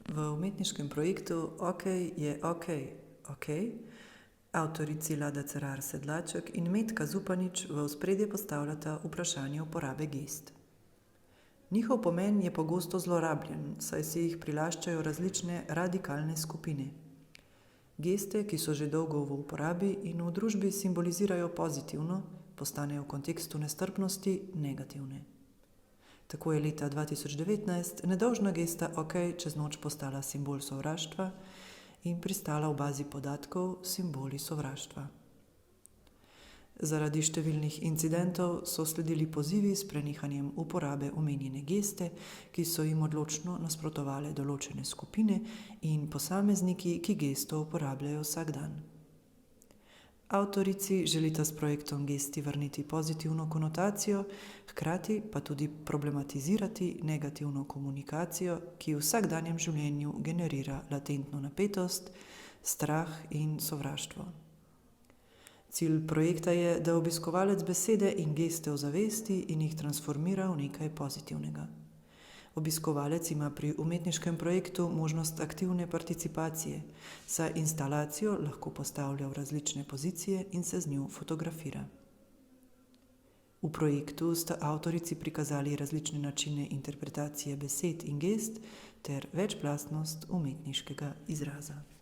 V umetniškem projektu OK je OK, OK, avtorici Lada Cerar Sedlaček in Metka Zupanič v ospredje postavljata vprašanje uporabe gest. Njihov pomen je pogosto zlorabljen, saj si jih prilaščajo različne radikalne skupine. Geste, ki so že dolgo v uporabi in v družbi simbolizirajo pozitivno, postanejo v kontekstu nestrpnosti negativne. Tako je leta 2019 nedolžna gesta OK čez noč postala simbol sovraštva in pristala v bazi podatkov simboli sovraštva. Zaradi številnih incidentov so sledili pozivi s prenehanjem uporabe omenjene geste, ki so jim odločno nasprotovale določene skupine in posamezniki, ki gesto uporabljajo vsak dan. Avtorici želita s projektom gesti vrniti pozitivno konotacijo, hkrati pa tudi problematizirati negativno komunikacijo, ki v vsakdanjem življenju generira latentno napetost, strah in sovraštvo. Cilj projekta je, da obiskovalec besede in geste ozavesti in jih transformira v nekaj pozitivnega. Obiskovalec ima pri umetniškem projektu možnost aktivne participacije, saj instalacijo lahko postavlja v različne pozicije in se z njo fotografira. V projektu sta avtorici prikazali različne načine interpretacije besed in gest ter večplastnost umetniškega izraza.